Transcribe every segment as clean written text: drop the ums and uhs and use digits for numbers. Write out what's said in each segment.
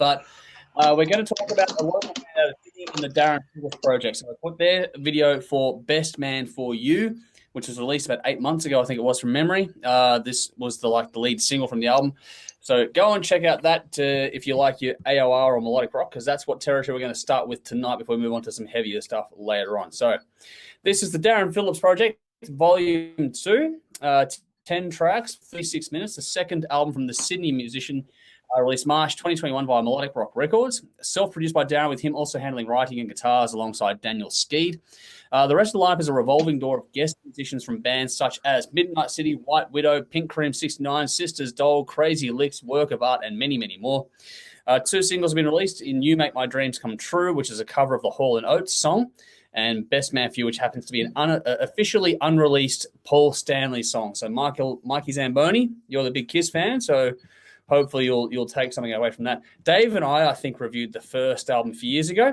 But we're going to talk about a local band out of Sydney in the Darren Phillips project. So I put their video for Best Man for You, which was released about 8 months ago, I think it was, from memory. This was the lead single from the album. So go and check out that if you like your AOR or melodic rock, because that's what territory we're going to start with tonight before we move on to some heavier stuff later on. So this is the Darren Phillips project, Volume 2, 10 tracks, 36 minutes, the second album from the Sydney musician, released March 2021 via Melodic Rock Records. Self-produced by Darren, with him also handling writing and guitars alongside Daniel Skeed. The rest of the lineup is a revolving door of guest musicians from bands such as Midnight City, White Widow, Pink Cream 69, Sisters Doll, Crazy Licks, Work of Art, and many, many more. 2 singles have been released in You Make My Dreams Come True, which is a cover of the Hall & Oates song, and Best Man for You, which happens to be an officially unreleased Paul Stanley song. So Mikey Zamboni, you're the big Kiss fan, so hopefully you'll take something away from that. Dave and I think, reviewed the first album a few years ago.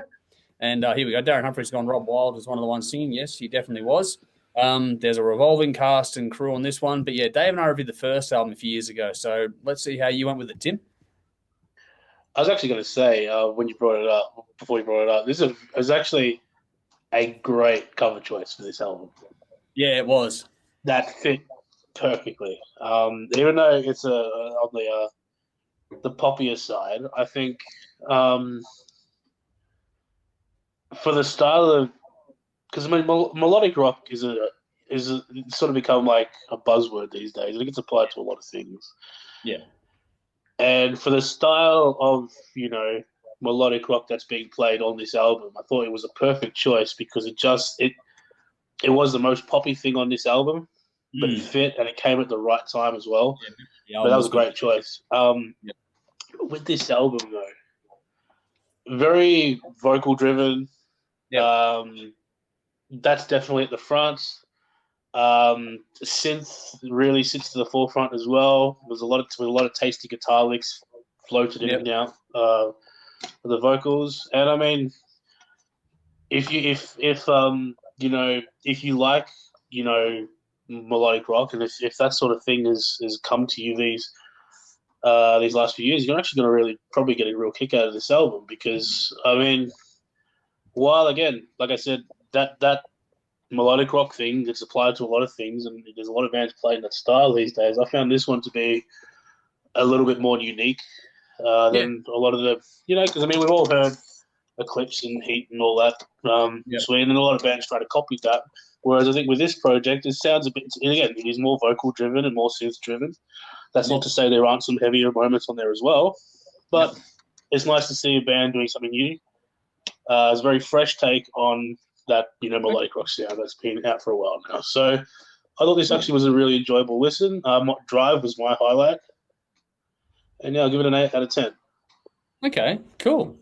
And here we go. Darren Humphrey's gone. Rob Wild was one of the ones singing. Yes, he definitely was. There's a revolving cast and crew on this one. But yeah, Dave and I reviewed the first album a few years ago. So let's see how you went with it, Tim. I was actually going to say, before you brought it up, this is actually a great cover choice for this album. Yeah, it was. That fit perfectly. Even though it's on the poppier side, I think for the style of, because I mean, melodic rock is sort of become like a buzzword these days. I think it's applied to a lot of things. Yeah. And for the style of, melodic rock that's being played on this album, I thought it was a perfect choice because it was the most poppy thing on this album, but it fit and it came at the right time as well. Yeah, but that was a great choice. With this album, though, very vocal driven. Yeah. That's definitely at the front. Synth really sits to the forefront as well. There's a lot of tasty guitar licks floated in and out for the vocals. And I mean, if you like melodic rock, and if that sort of thing has come to you these last few years, you're actually going to really probably get a real kick out of this album because I mean, while again, like I said, that melodic rock thing gets applied to a lot of things, and there's a lot of bands playing that style these days. I found this one to be a little bit more unique than a lot of the, because I mean, we've all heard Eclipse and Heat and all that, Sweden, and a lot of bands try to copy that. Whereas I think with this project, it sounds a bit, again, it is more vocal driven and more synth driven. That's not to say there aren't some heavier moments on there as well, but it's nice to see a band doing something new. It's a very fresh take on that, melodic rock sound that's been out for a while now. So I thought this actually was a really enjoyable listen. Drive was my highlight. And yeah, I'll give it an 8 out of 10. Okay, cool.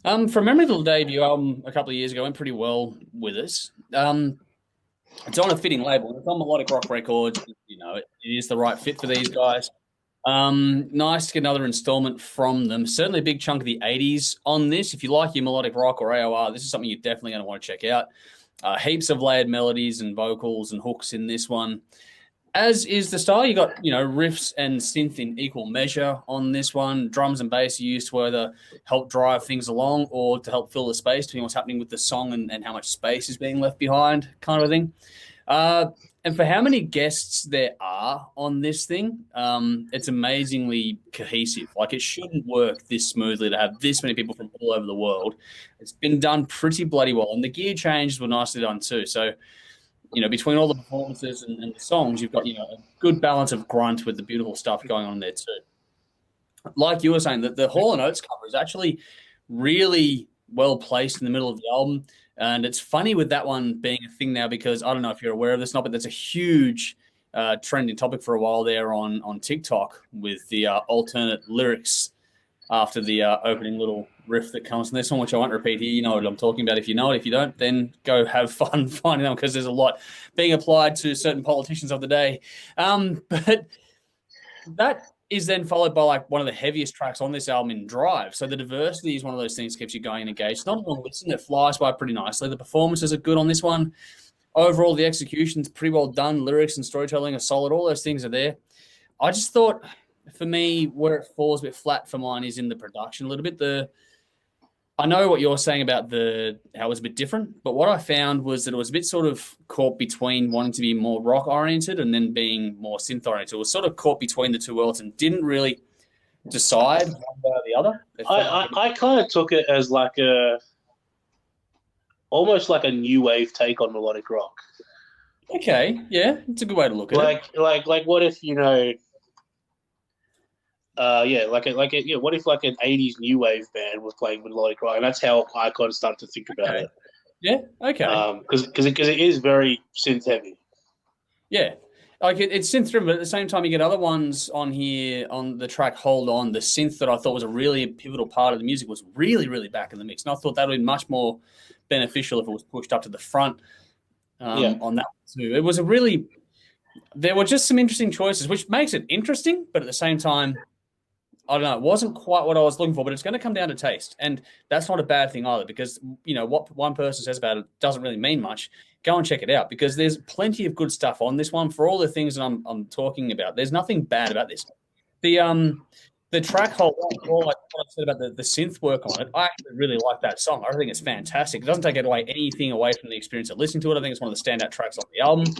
From memory, the debut album a couple of years ago went pretty well with us. It's on a fitting label. It's on Melodic Rock Records. It is the right fit for these guys. Nice to get another installment from them. Certainly a big chunk of the 80s on this. If you like your melodic rock or AOR, this is something you're definitely going to want to check out. Heaps of layered melodies and vocals and hooks in this one. As is the style, you got, riffs and synth in equal measure on this one. Drums and bass are used to either help drive things along or to help fill the space between what's happening with the song and how much space is being left behind, kind of a thing. And for how many guests there are on this thing, it's amazingly cohesive. Like, it shouldn't work this smoothly to have this many people from all over the world. It's been done pretty bloody well. And the gear changes were nicely done too. So, between all the performances and the songs, you've got, a good balance of grunt with the beautiful stuff going on there too. Like you were saying, that the Hall & Oates cover is actually really well placed in the middle of the album. And it's funny with that one being a thing now because I don't know if you're aware of this or not, but that's a huge trending topic for a while there on TikTok with the alternate lyrics after the opening little riff that comes from this one, which I won't repeat here. You know what I'm talking about. If you know it, if you don't, then go have fun finding them because there's a lot being applied to certain politicians of the day. But that is then followed by like one of the heaviest tracks on this album in Drive. So the diversity is one of those things that keeps you going and engaged. It's not a long listen. It flies by pretty nicely. The performances are good on this one. Overall, the execution's pretty well done. Lyrics and storytelling are solid. All those things are there. I just thought for me, where it falls a bit flat for mine is in the production a little bit. I know what you're saying about how it was a bit different, but what I found was that it was a bit sort of caught between wanting to be more rock oriented and then being more synth oriented. It was sort of caught between the two worlds and didn't really decide one way or the other. I kind of took it as like almost like a new wave take on melodic rock. Okay, yeah, it's a good way to look at it. Like what if, you know, what if like an 80s new wave band was playing melodic rock, and that's how I kind of started to think about it. Yeah, okay. Because it is very synth heavy. Yeah, like it's synth driven, but at the same time, you get other ones on here on the track "Hold On." The synth that I thought was a really pivotal part of the music was really, really back in the mix, and I thought that would be much more beneficial if it was pushed up to the front on that too. It was there were just some interesting choices, which makes it interesting, but at the same time, I don't know, it wasn't quite what I was looking for, but it's going to come down to taste. And that's not a bad thing either, because, you know, what one person says about it doesn't really mean much. Go and check it out, because there's plenty of good stuff on this one for all the things that I'm talking about. There's nothing bad about this. The track hold on, all like what I said about the synth work on it, I actually really like that song. I think it's fantastic. It doesn't take anything away from the experience of listening to it. I think it's one of the standout tracks on the album.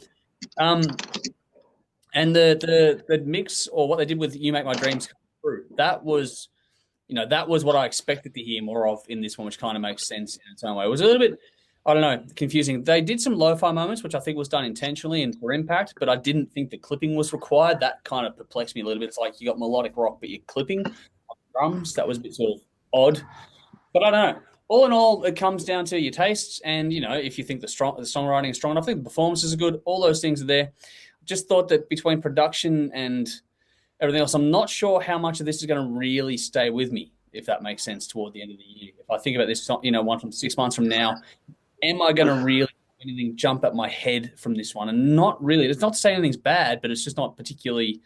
And the mix, or what they did with "You Make My Dreams Come True," that was what I expected to hear more of in this one, which kind of makes sense in its own way. It was a little bit, I don't know, confusing. They did some lo-fi moments, which I think was done intentionally and for impact, but I didn't think the clipping was required. That kind of perplexed me a little bit. It's like you got melodic rock, but you're clipping on drums. That was a bit sort of odd. But I don't know. All in all, it comes down to your tastes, and, you know, if you think the songwriting is strong enough, I think the performances are good. All those things are there. Just thought that between production and everything else, I'm not sure how much of this is going to really stay with me, if that makes sense, toward the end of the year. If I think about this, you know, 6 months from now, am I going to really have anything jump at my head from this one? And not really. It's not to say anything's bad, but it's just not particularly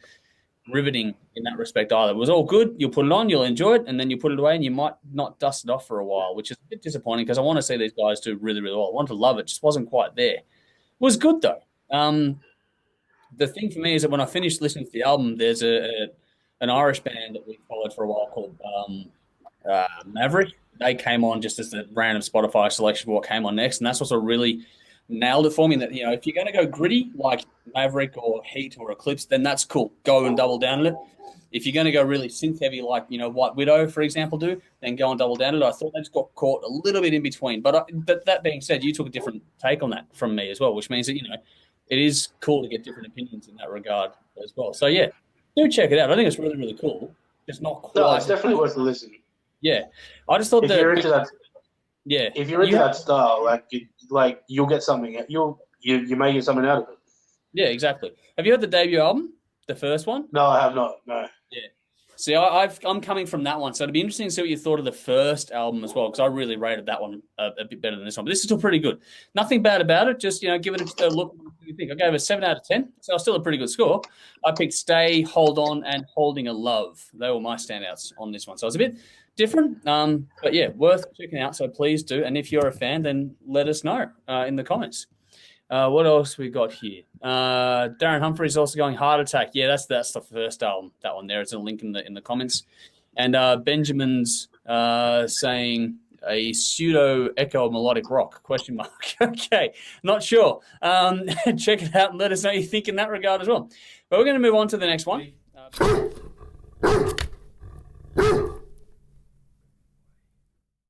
riveting in that respect either. It was all good. You'll put it on, you'll enjoy it, and then you put it away, and you might not dust it off for a while, which is a bit disappointing, because I want to see these guys do really, really well. I want to love it. Just wasn't quite there. It was good, though. The thing for me is that when I finished listening to the album, there's an Irish band that we followed for a while called Maverick. They came on just as a random Spotify selection of what came on next, and that's what sort of really nailed it for me. That, you know, if you're going to go gritty like Maverick or Heat or Eclipse, then that's cool. Go and double down on it. If you're going to go really synth heavy like, you know, White Widow, for example, do, then go and double down on it. I thought they just got caught a little bit in between. But that being said, you took a different take on that from me as well, which means that, you know, it is cool to get different opinions in that regard as well. So, yeah, do check it out. I think it's really, really cool. Just not quite. No, it's definitely worth a listen. Yeah. I just thought if you're into that, yeah. If you're into that style, you'll get something. You may get something out of it. Yeah, exactly. Have you heard the debut album, the first one? No, I have not. No. Yeah. See, I'm coming from that one, so it'd be interesting to see what you thought of the first album as well, because I really rated that one a bit better than this one. But this is still pretty good. Nothing bad about it. Just, you know, give it a look. What do you think? I gave it a 7 out of 10, so still a pretty good score. I picked "Stay," "Hold On," and "Holding a Love." They were my standouts on this one, so it's a bit different. But yeah, worth checking out. So please do. And if you're a fan, then let us know in the comments. What else we got here? Darren Humphrey's also going "Heart Attack." Yeah, that's the first album. That one there. It's a link in the comments. And Benjamin's saying a pseudo echo melodic rock ? Okay, not sure. Check it out and let us know what you think in that regard as well. But we're going to move on to the next one.